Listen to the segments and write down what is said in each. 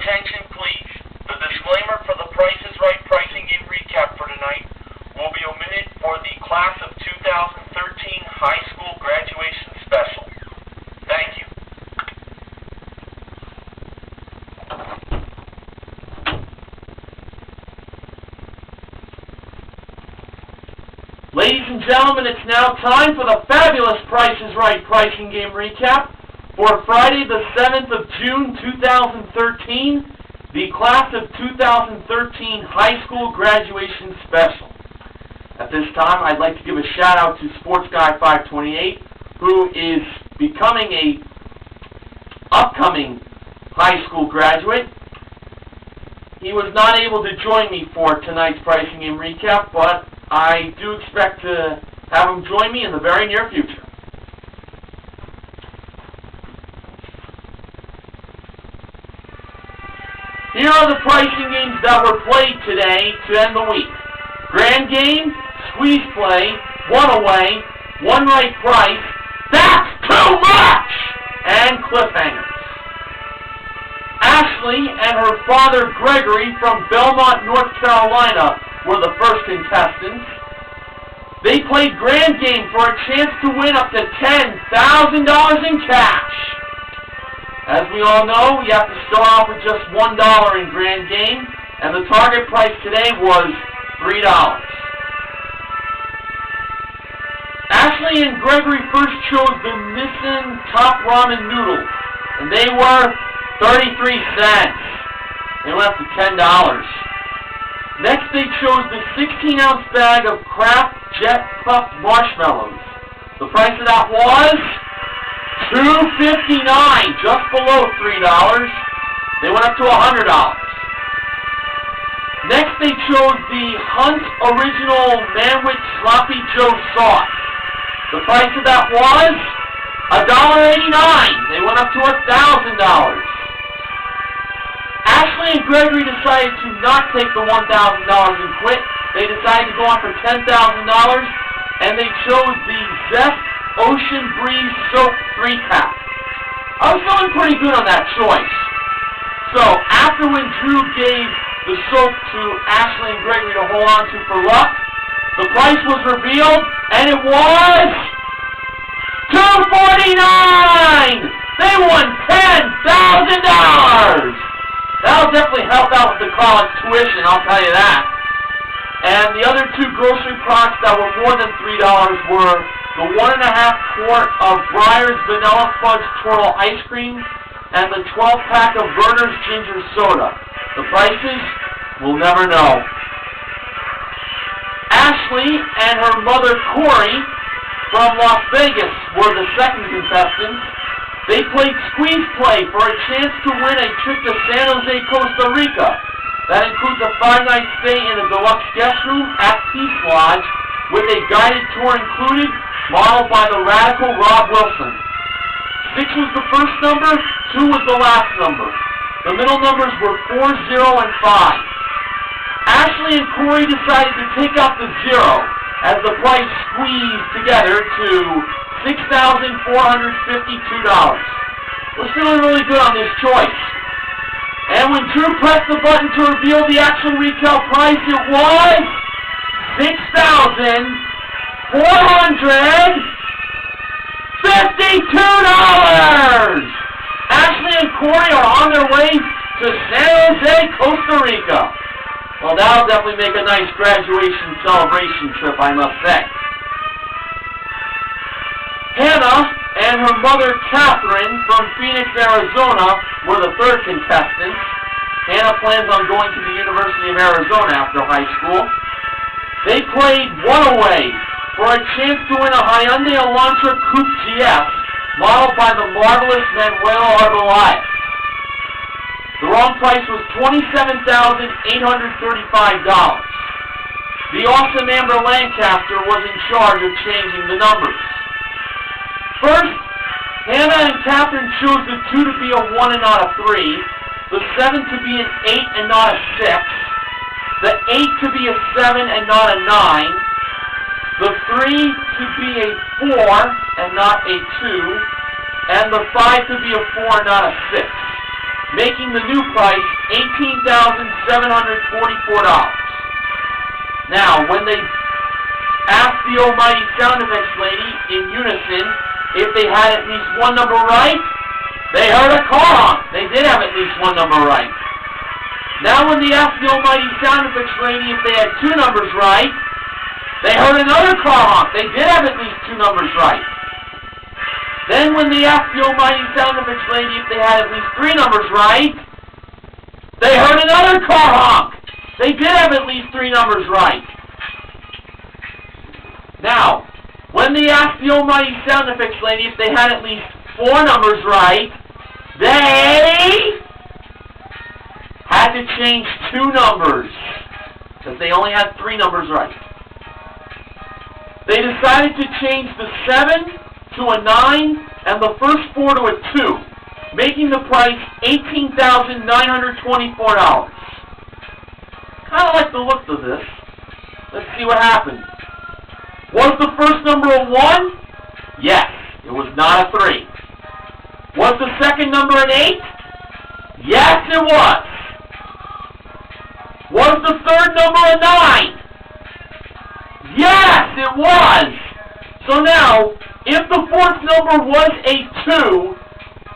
attention, please. The disclaimer for the Price is Right pricing game recap for tonight will be omitted for the Class of 2013 High School Graduation Special. Thank you. Ladies and gentlemen, it's now time for the fabulous Price is Right pricing game recap for Friday the 7th of June 2013, the Class of 2013 High School Graduation Special. At this time, I'd like to give a shout out to Sports Guy 528, who is becoming a upcoming high school graduate. He was not able to join me for tonight's pricing game recap, but I do expect to have him join me in the very near future. Here are the pricing games that were played today to end the week. Grand game, squeeze play, one away, one right price, that's too much, and cliffhangers. Ashley and her father Gregory from Belmont, North Carolina were the first contestants. They played grand game for a chance to win up to $10,000 in cash. As we all know, you have to start off with just $1 in grand game, and the target price today was $3. Ashley and Gregory first chose the Nissan Top Ramen Noodles, and they were 33 cents. They went up to $10. Next, they chose the 16-ounce bag of Kraft Jet Puffed Marshmallows. The price of that was $2.59, just below $3. They went up to $100. Next, they chose the Hunt Original Manwich Sloppy Joe Sauce. The price of that was $1.89. They went up to $1,000. Ashley and Gregory decided to not take the $1,000 and quit. They decided to go on for $10,000, and they chose the Zest Ocean Breeze Soap 3-pack. I was feeling pretty good on that choice. So, after when Drew gave the soap to Ashley and Gregory to hold on to for luck, the price was revealed, and it was $2.49! They won $10,000! That'll definitely help out with the college tuition, I'll tell you that. And the other two grocery products that were more than $3 were the 1.5 quart of Breyer's Vanilla Fudge Twirl Ice Cream and the 12-pack of Werner's Ginger Soda. The prices, we'll never know. Ashley and her mother Corey from Las Vegas were the second contestants. They played squeeze play for a chance to win a trip to San Jose, Costa Rica. That includes a 5-night stay in a deluxe guest room at Peace Lodge with a guided tour included, modeled by the radical Rob Wilson. 6 was the first number, 2 was the last number. The middle numbers were 4, 0, and 5. Ashley and Corey decided to take out the 0 as the price squeezed together to $6,452. We're feeling really good on this choice. And when Drew pressed the button to reveal the actual retail price, it was $6,452! Ashley and Corey are on their way to San Jose, Costa Rica. Well, that'll definitely make a nice graduation celebration trip, I must say. Hannah and her mother Catherine from Phoenix, Arizona were the third contestants. Hannah plans on going to the University of Arizona after high school. They played one away for a chance to win a Hyundai Elantra Coupe GS modeled by the Marvelous Manuela Arbelaez. The wrong price was $27,835. The awesome Amber Lancaster was in charge of changing the numbers. First, Hannah and Catherine chose the 2 to be a 1 and not a 3, the 7 to be an 8 and not a 6, the 8 to be a 7 and not a 9, the 3 to be a 4 and not a 2, and the 5 to be a 4 and not a 6. making the new price $18,744. Now, when they asked the almighty sound effects lady in unison if they had at least one number right, they heard a car honk. They did have at least one number right. Now when they asked the almighty sound effects lady if they had two numbers right, they heard another car honk. They did have at least two numbers right. Then when they asked the almighty sound effects lady if they had at least three numbers right, they heard another car honk. They did have at least three numbers right. Now, when they asked the almighty sound effects lady if they had at least four numbers right, they had to change two numbers, because they only had three numbers right. They decided to change the 7 to a 9 and the first 4 to a 2, making the price $18,924. Kind of like the look of this. Let's see what happened. Was the first number a 1? Yes, it was not a 3. Was the second number an 8? Yes, it was. Was the third number a 9? Yes, it was. So now, if the fourth number was a 2,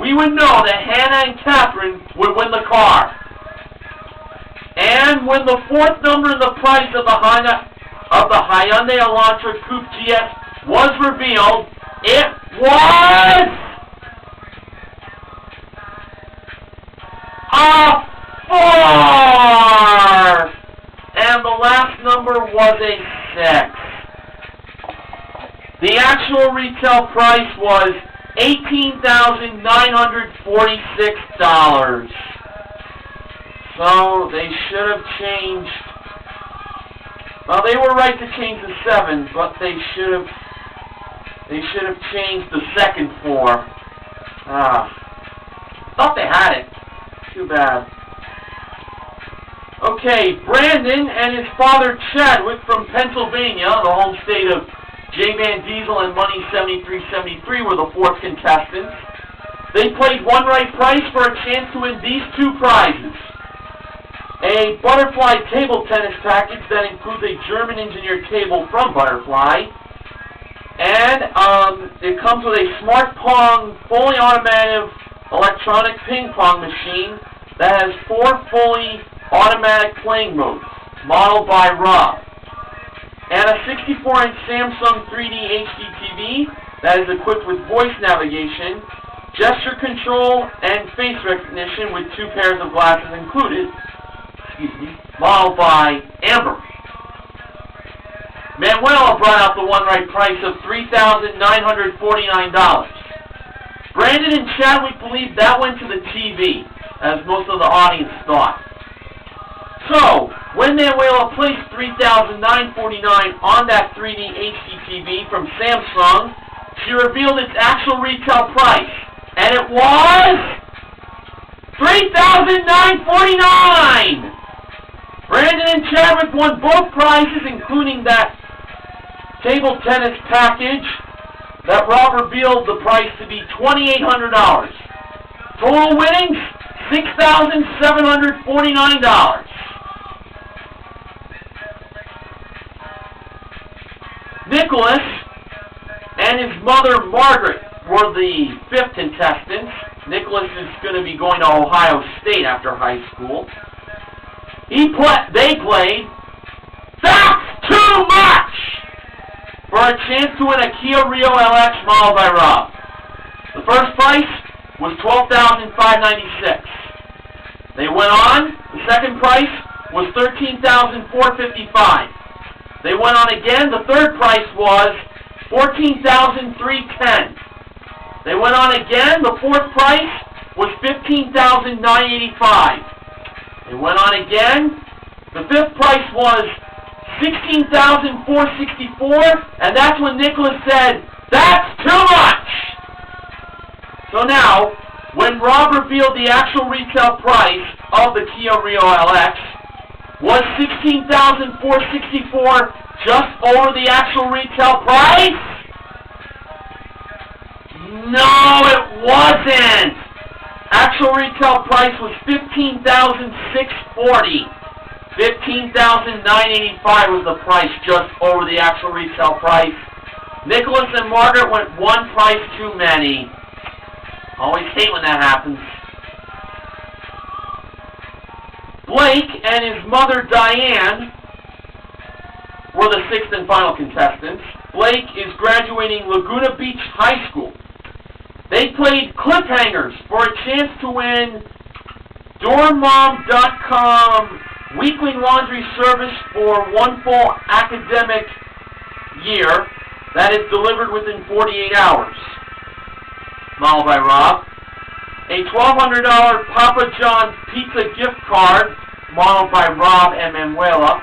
we would know that Hannah and Catherine would win the car. And when the fourth number in the price of the Hyundai Elantra Coupe GS was revealed, it was a 4! And the last number was a 6. The actual retail price was $18,946. So they should have changed. Well, they were right to change the 7, but they should have changed the second 4. Thought they had it. Too bad. Okay, Brandon and his father Chadwick from Pennsylvania, the home state of J-Man Diesel and Money 7373, were the fourth contestants. They played one right price for a chance to win these two prizes. A Butterfly table tennis package that includes a German-engineered table from Butterfly. And it comes with a Smart Pong fully automatic electronic ping pong machine that has 4 fully automatic playing modes, modeled by Rob. And a 64-inch Samsung 3D HD TV that is equipped with voice navigation, gesture control, and face recognition with 2 pairs of glasses included. Modeled by Amber. Manuela brought out the one right price of $3,949. Brandon and Chadwick believed that went to the TV, as most of the audience thought. So, when Manuela placed $3,949 on that 3D HD TV from Samsung, she revealed its actual retail price, and it was $3,949! Brandon and Chadwick won both prizes, including that table tennis package that Rob revealed the price to be $2,800. Total winnings, $6,749. Nicholas and his mother Margaret were the fifth contestants. Nicholas is going to be going to Ohio State after high school. They played That's Too Much for a chance to win a Kia Rio LX modeled by Rob. The first price was $12,596. They went on. The second price was $13,455. They went on again. The third price was $14,310. They went on again. The fourth price was $15,985. They went on again. The fifth price was $16,464, and that's when Nicholas said, "That's too much!" So now, when Rob revealed the actual retail price of the Kia Rio LX, was $16,464 just over the actual retail price? No, it wasn't! Actual retail price was $15,640. $15,985 was the price, just over the actual retail price. Nicholas and Margaret went one price too many. Always hate when that happens. Blake and his mother Diane were the sixth and final contestants. Blake is graduating Laguna Beach High School. They played cliffhangers for a chance to win DormMom.com weekly laundry service for one full academic year that is delivered within 48 hours. Modeled by Rob. A $1,200 Papa John's pizza gift card, modeled by Rob and Manuela.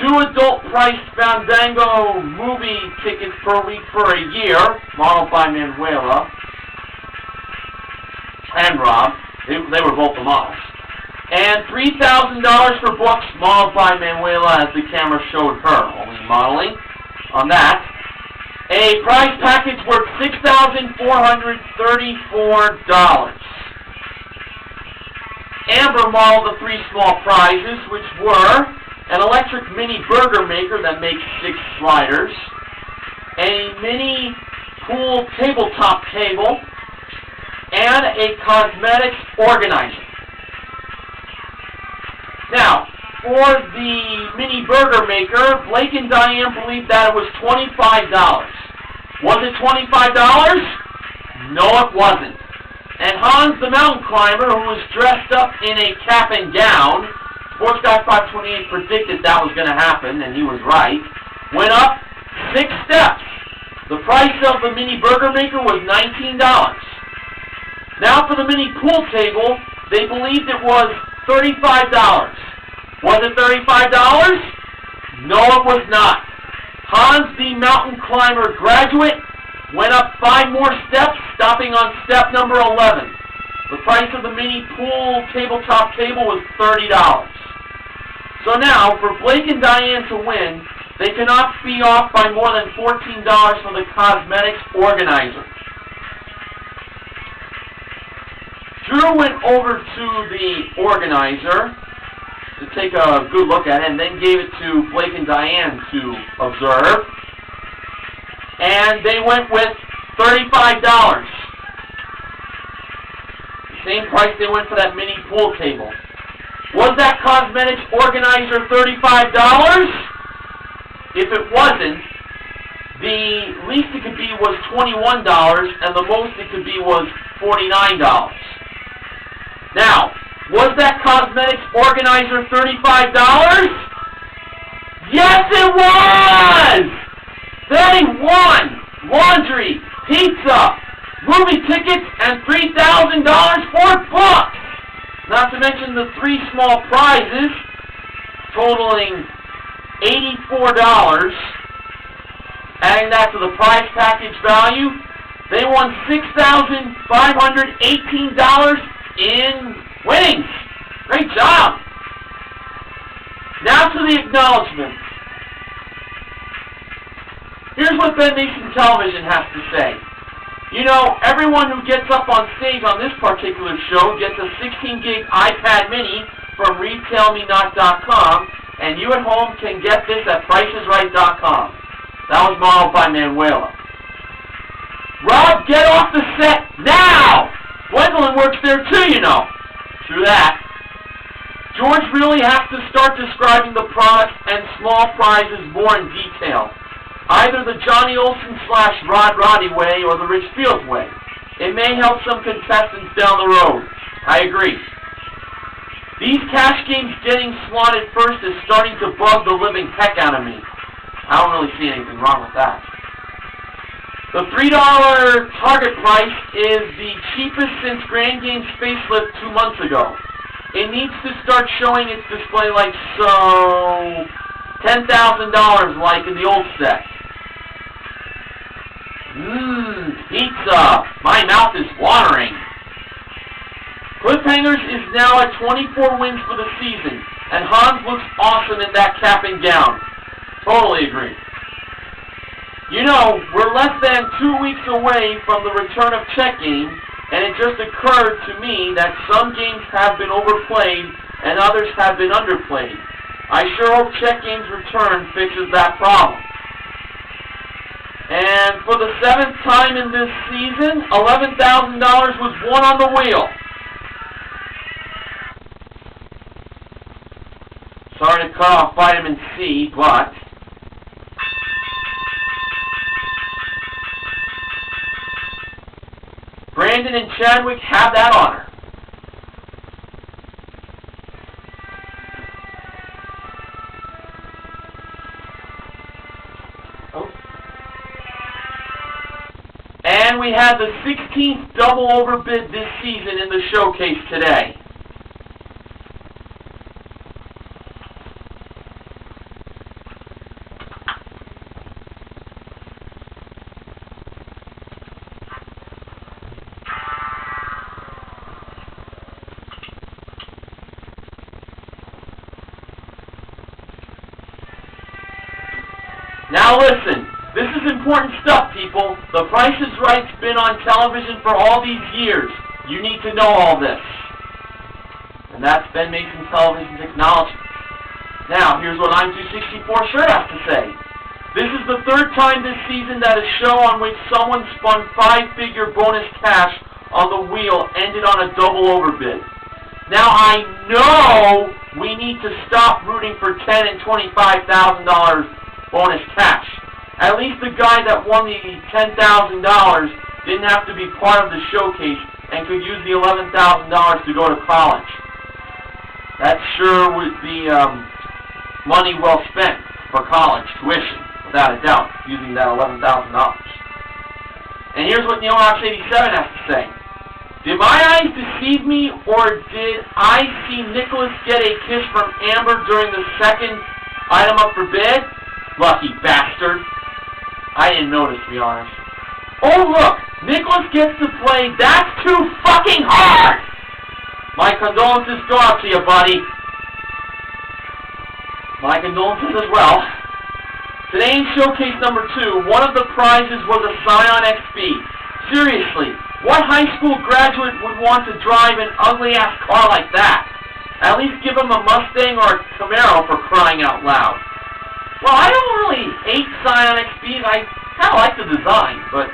2 adult-priced Fandango movie tickets per week for a year, modeled by Manuela and Rob. They were both the models. And $3,000 for books, modeled by Manuela as the camera showed her, only modeling on that. A prize package worth $6,434. Amber modeled the 3 small prizes, which were an electric mini burger maker that makes 6 sliders, a mini pool tabletop table, and a cosmetics organizer. Now, for the mini burger maker, Blake and Diane believed that it was $25. Was it $25? No, it wasn't. And Hans, the mountain climber, who was dressed up in a cap and gown, Sports Guy 528 predicted that was going to happen, and he was right, went up 6 steps. The price of the mini burger maker was $19. Now for the mini pool table, they believed it was $35. Was it $35? No, it was not. Hans, the mountain climber graduate, went up 5 more steps, stopping on step number 11. The price of the mini pool tabletop table was $30. So now, for Blake and Diane to win, they cannot be off by more than $14 for the cosmetics organizer. Drew went over to the organizer to take a good look at it, and then gave it to Blake and Diane to observe. And they went with $35. The same price they went for that mini pool table. Was that cosmetics organizer $35? If it wasn't, the least it could be was $21, and the most it could be was $49. Now, was that cosmetics organizer $35? Yes, it was! They won laundry, pizza, movie tickets, and $3,000 for books! Not to mention the 3 small prizes, totaling $84. Adding that to the prize package value, they won $6,518 in winnings. Great job! Now to the acknowledgments. Here's what Ben Nation Television has to say. You know, everyone who gets up on stage on this particular show gets a 16-gig iPad mini from RetailMeNot.com, and you at home can get this at PricesRight.com. That was modeled by Manuela. Rob, get off the set now! Gwendolyn works there too, you know. True that. George really has to start describing the products and small prizes more in detail. Either the Johnny Olson / Rod Roddy way or the Rich Fields way. It may help some contestants down the road. I agree. These cash games getting slotted first is starting to bug the living heck out of me. I don't really see anything wrong with that. The $3 target price is the cheapest since Grand Game's facelift 2 months ago. It needs to start showing its display like so, $10,000 like in the old set. Pizza! My mouth is watering. Cliffhangers is now at 24 wins for the season, and Hans looks awesome in that cap and gown. Totally agree. You know, we're less than 2 weeks away from the return of Check Game, and it just occurred to me that some games have been overplayed and others have been underplayed. I sure hope Check Games Return fixes that problem. And for the 7th time in this season, $11,000 was won on the wheel. Sorry to cut off vitamin C, but Brandon and Chadwick have that honor. Oh. And we had the 16th double overbid this season in the showcase today. Now listen, this is important stuff, people. The Price is Right's been on television for all these years. You need to know all this. And that's Ben Mason Television Technology. Now, here's what I'm 264 Shirt has to say. This is the 3rd time this season that a show on which someone spun 5-figure bonus cash on the wheel ended on a double overbid. Now, I know we need to stop rooting for $10,000 and $25,000 bonus cash. At least the guy that won the $10,000 didn't have to be part of the showcase and could use the $11,000 to go to college. That sure would be money well spent for college tuition, without a doubt, using that $11,000. And here's what Neil Rocks 87 has to say. Did my eyes deceive me, or did I see Nicholas get a kiss from Amber during the 2nd item up for bid? Lucky bastard. I didn't notice, to be honest. Oh, look! Nicholas gets to play That's Too Fucking Hard! My condolences go out to you, buddy. My condolences as well. Today in Showcase number 2, one of the prizes was a Scion XB. Seriously, what high school graduate would want to drive an ugly-ass car like that? At least give him a Mustang or a Camaro, for crying out loud. Well, I don't really hate Scion XBs. I kind of like the design, but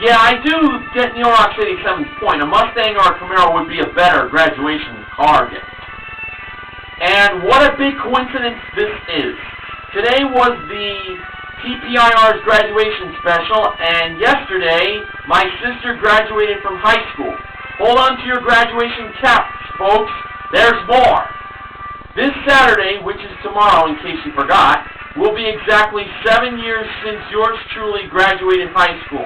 yeah, I do get Neil Rocks 87's point. A Mustang or a Camaro would be a better graduation car gift. And what a big coincidence this is. Today was the TPIR's graduation special, and yesterday my sister graduated from high school. Hold on to your graduation caps, folks. There's more. This Saturday, which is tomorrow in case you forgot, will be exactly 7 years since yours truly graduated high school.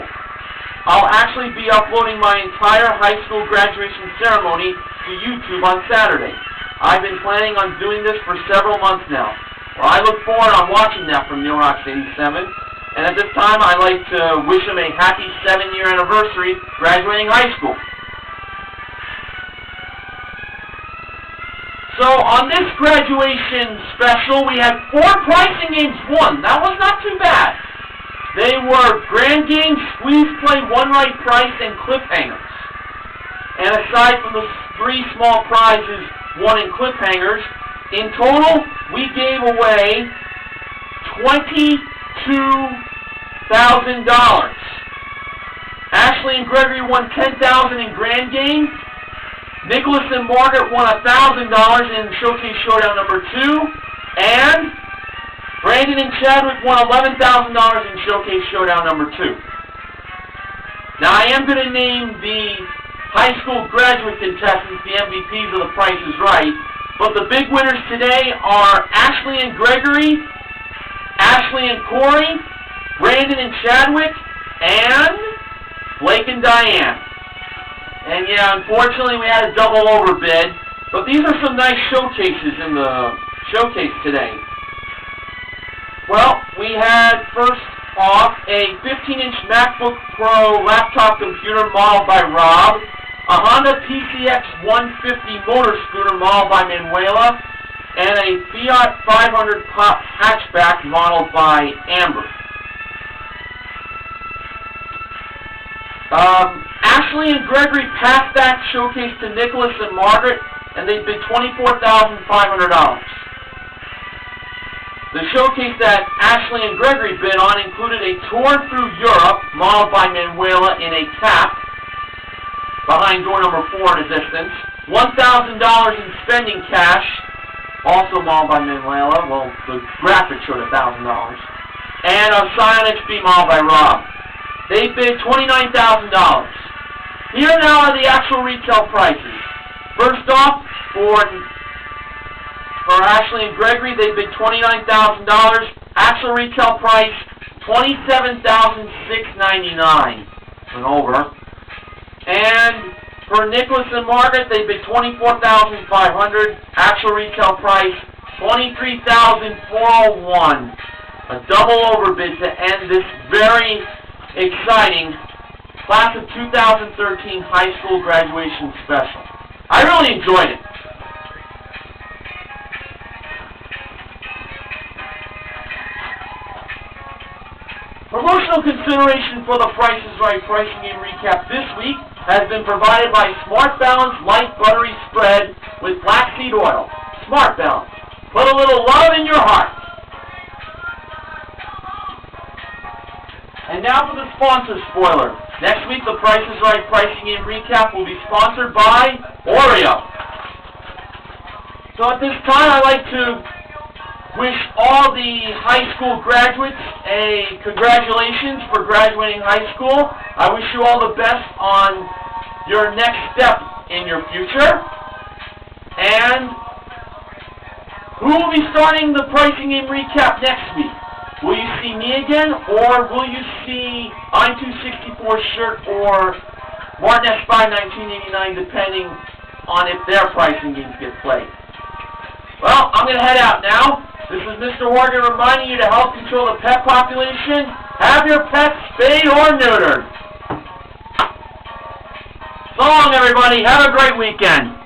I'll actually be uploading my entire high school graduation ceremony to YouTube on Saturday. I've been planning on doing this for several months now. Well, I look forward to watching that from Neil Rocks 87, and at this time I'd like to wish him a happy 7-year anniversary graduating high school. So, on this graduation special, we had 4 pricing games won. That was not too bad. They were Grand Game, Squeeze Play, One Right Price, and Cliffhangers. And aside from the 3 small prizes won in Cliffhangers, in total, we gave away $22,000. Ashley and Gregory won $10,000 in Grand Game. Nicholas and Margaret won $1,000 in Showcase Showdown number 2, and Brandon and Chadwick won $11,000 in Showcase Showdown number 2. Now, I am going to name the high school graduate contestants the MVPs of The Price is Right, but the big winners today are Ashley and Gregory, Ashley and Corey, Brandon and Chadwick, and Blake and Diane. And yeah, unfortunately we had a double overbid, but these are some nice showcases in the showcase today. Well, we had first off a 15-inch MacBook Pro laptop computer modeled by Rob, a Honda PCX 150 motor scooter modeled by Manuela, and a Fiat 500 Pop hatchback modeled by Amber. Ashley and Gregory passed that showcase to Nicholas and Margaret, and they bid $24,500. The showcase that Ashley and Gregory bid on included a tour through Europe, modeled by Manuela in a cap, behind door number 4 at a distance, $1,000 in spending cash, also modeled by Manuela, well, the graphic showed $1,000, and a Scion XP modeled by Rob. They bid $29,000. Here now are the actual retail prices. First off, for Ashley and Gregory, they bid $29,000. Actual retail price, $27,699. Went over. And for Nicholas and Margaret, they bid $24,500. Actual retail price, $23,401. A double overbid to end this very exciting Class of 2013 High School Graduation Special. I really enjoyed it. Promotional consideration for the Price is Right pricing game recap this week has been provided by Smart Balance Light Buttery Spread with flaxseed oil. Smart Balance. Put a little love in your heart. And now for the sponsor spoiler. Next week, the Price is Right pricing game recap will be sponsored by Oreo. So at this time, I'd like to wish all the high school graduates a congratulations for graduating high school. I wish you all the best on your next step in your future. And who will be starting the pricing game recap next week? Will you see me again, or will you see I-264 shirt or Martin S5 1989, depending on if their pricing games get played? Well, I'm going to head out now. This is Mr. Horgan reminding you to help control the pet population. Have your pets spayed or neutered. So long, everybody. Have a great weekend.